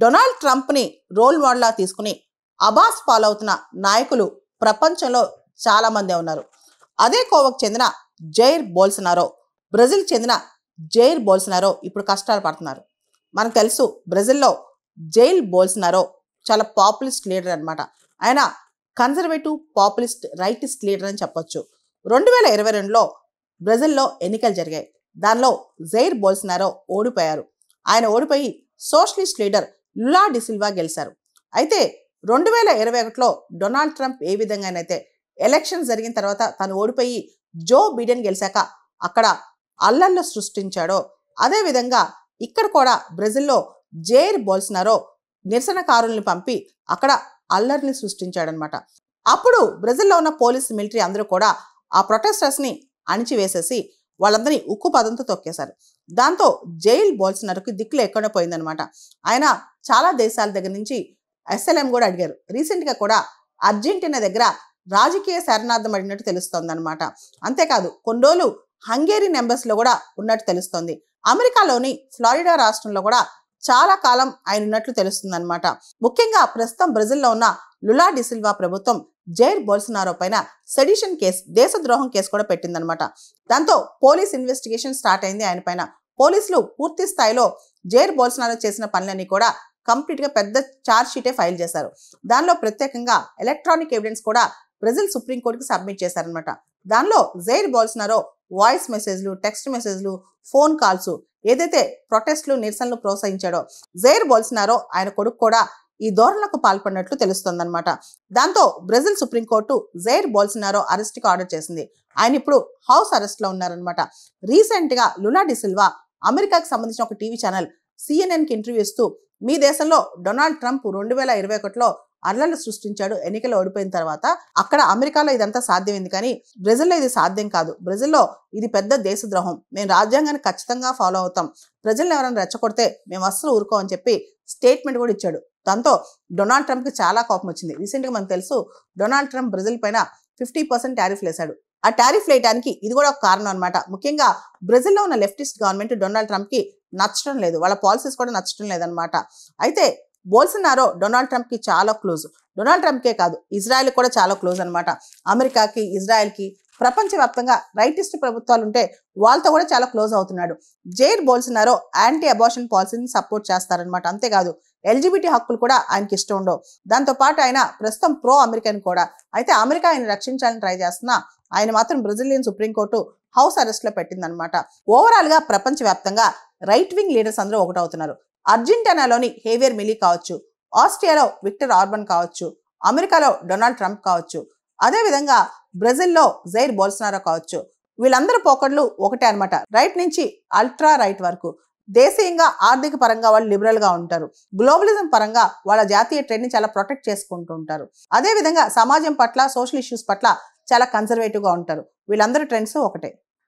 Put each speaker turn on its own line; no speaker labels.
Donald ట్రంప్ని role మోడల్గా తీసుకుని అబాస్ follow అవుతున్న నాయకులు ప్రపంచంలో చాలామందే ఉన్నారు. అదే కోవకు చెందిన జైర్ బోల్సనారో, బ్రెజిల్ చెందిన జైర్ బోల్సనారో ఇప్పుడు కష్టాలు పడుతున్నారు. మనకు తెలుసు బ్రెజిల్లో జైర్ బోల్సనారో చాలా పాపులిస్ట్ లీడర్ అనమాట. ఆయన కన్జర్వేటివ్ పాపులిస్ట్ రైటిస్ట్ లీడర్ అని చెప్పొచ్చు. 2022లో బ్రెజిల్లో ఎన్నికలు జరిగాయి. దానిలో జైర్ బోల్సనారో ఓడిపోయారు. ఆయన ఓడిపోయి సోషలిస్ట్ లీడర్ లులా డిసిల్వా గెలిచారు. అయితే 2021లో డొనాల్డ్ ట్రంప్ ఏ విధంగానైతే ఎలక్షన్ జరిగిన తర్వాత తను ఓడిపోయి జో బిడెన్ గెలిచాక అక్కడ అల్లర్లు సృష్టించాడో, అదేవిధంగా ఇక్కడ కూడా బ్రెజిల్లో జైర్ బోల్సనారో నిరసనకారుల్ని పంపి అక్కడ అల్లర్ని సృష్టించాడనమాట. అప్పుడు బ్రెజిల్లో ఉన్న పోలీస్ మిలిటరీ అందరూ కూడా ఆ ప్రొటెస్టర్స్ని అణిచివేసేసి వాళ్ళందరినీ ఉక్కు పదంతో తొక్కేశారు. దాంతో జైర్ బోల్సనారోకి దిక్కు లేకుండా పోయిందనమాట. ఆయన చాలా దేశాల దగ్గర నుంచి అసైలం కూడా అడిగారు. రీసెంట్గా కూడా అర్జెంటీనా దగ్గర రాజకీయ శరణార్థం అడిగినట్టు తెలుస్తోంది అనమాట. అంతేకాదు కొన్ని రోజులు హంగేరియన్ ఎంబసీలో కూడా ఉన్నట్టు తెలుస్తోంది. అమెరికాలోని ఫ్లోరిడా రాష్ట్రంలో కూడా చాలా కాలం ఆయన ఉన్నట్లు తెలుస్తుంది అనమాట. ముఖ్యంగా ప్రస్తుతం బ్రెజిల్లో ఉన్న లులా డిసిల్వా ప్రభుత్వం జైర్ బోల్సనారో పైన సెడిషన్ కేసు, దేశద్రోహం కేసు కూడా పెట్టిందనమాట. దాంతో పోలీస్ ఇన్వెస్టిగేషన్ స్టార్ట్ అయింది ఆయన పైన. పోలీసులు పూర్తి స్థాయిలో జైర్ బోల్సనారో చేసిన పనులన్నీ కూడా కంప్లీట్ గా పెద్ద ఛార్జ్ షీటే ఫైల్ చేశారు. దానిలో ప్రత్యేకంగా ఎలక్ట్రానిక్ ఎవిడెన్స్ కూడా బ్రెజిల్ సుప్రీంకోర్టుకి సబ్మిట్ చేశారనమాట. దానిలో జైర్ బోల్సనారో వాయిస్ మెసేజ్లు, టెక్స్ట్ మెసేజ్లు, ఫోన్ కాల్స్, ఏదైతే ప్రొటెస్ట్లు, నిరసనలు ప్రోత్సహించాడో జైర్ బోల్సనారో ఆయన కొడుకు కూడా ఈ ధోరణులకు పాల్పడినట్లు తెలుస్తోందనమాట. దాంతో బ్రెజిల్ సుప్రీంకోర్టు జైర్ బోల్సనారో అరెస్ట్కి ఆర్డర్ చేసింది. ఆయన ఇప్పుడు హౌస్ అరెస్ట్ లో ఉన్నారనమాట. రీసెంట్ గా లులా డిసిల్వా అమెరికాకి సంబంధించిన ఒక టీవీ ఛానల్ సిఎన్ఎన్కి ఇంటర్వ్యూ ఇస్తూ మీ దేశంలో డొనాల్డ్ ట్రంప్ 2021లో అల్లర్లు సృష్టించాడు, ఎన్నికలు ఓడిపోయిన తర్వాత అక్కడ అమెరికాలో ఇదంతా సాధ్యమైంది, కానీ బ్రెజిల్లో ఇది సాధ్యం కాదు, బ్రెజిల్లో ఇది పెద్ద దేశద్రోహం, మేము రాజ్యాంగాన్ని ఖచ్చితంగా ఫాలో అవుతాం, ప్రజలను ఎవరైనా రెచ్చగొడితే మేము అస్సలు ఊరుకోమని చెప్పి స్టేట్మెంట్ కూడా ఇచ్చాడు. దాంతో డొనాల్డ్ ట్రంప్కి చాలా కోపం వచ్చింది. రీసెంట్గా మనకు తెలుసు డొనాల్డ్ ట్రంప్ బ్రెజిల్ పైన 50% టారిఫ్ వేశాడు. ఆ టారిఫ్ వేయడానికి ఇది కూడా ఒక కారణం అనమాట. ముఖ్యంగా బ్రెజిల్లో ఉన్న లెఫ్టిస్ట్ గవర్నమెంట్ డొనాల్డ్ ట్రంప్కి నచ్చడం లేదు, వాళ్ళ పాలసీస్ కూడా నచ్చడం లేదనమాట. అయితే బోల్సనారో డొనాల్డ్ ట్రంప్కి చాలా క్లోజ్. డొనాల్డ్ ట్రంప్కే కాదు, ఇజ్రాయెల్ కూడా చాలా క్లోజ్ అనమాట. అమెరికాకి, ఇజ్రాయెల్కి, ప్రపంచవ్యాప్తంగా రైటిస్ట్ ప్రభుత్వాలు ఉంటే వాళ్ళతో కూడా చాలా క్లోజ్ అవుతున్నాడు. జైర్ బోల్సనారో యాంటీ అబార్షన్ పాలసీని సపోర్ట్ చేస్తారనమాట. అంతేకాదు ఎల్జిబిటీ హక్కులు కూడా ఆయనకి ఇష్టం ఉండవు. దాంతోపాటు ఆయన ప్రస్తుతం ప్రో అమెరికన్ కూడా. అయితే అమెరికా ఆయన రక్షించాలని ట్రై చేస్తున్నా ఆయన మాత్రం బ్రెజిలియన్ సుప్రీంకోర్టు హౌస్ అరెస్ట్ లో పెట్టిందనమాట. ఓవరాల్ గా ప్రపంచవ్యాప్తంగా రైట్ వింగ్ లీడర్స్ అందరూ ఒకటవుతున్నారు. అర్జెంటీనాలోని హేవియర్ మిలీ కావచ్చు, ఆస్ట్రియాలో విక్టర్ ఆర్బన్ కావచ్చు, అమెరికాలో డొనాల్డ్ ట్రంప్ కావచ్చు, అదేవిధంగా బ్రెజిల్లో జైర్ బోల్సనారో కావచ్చు, వీళ్ళందరూ పోకడ్లు ఒకటే అనమాట. రైట్ నుంచి అల్ట్రా రైట్ వరకు. దేశీయంగా ఆర్థిక పరంగా వాళ్ళు లిబరల్ గా ఉంటారు. గ్లోబలిజం పరంగా వాళ్ళ జాతీయ ట్రెండ్ ని చాలా ప్రొటెక్ట్ చేసుకుంటూ ఉంటారు. అదేవిధంగా సమాజం పట్ల, సోషల్ ఇష్యూస్ పట్ల చాలా కన్సర్వేటివ్ గా ఉంటారు. వీళ్ళందరూ ట్రెండ్స్ ఒకటే.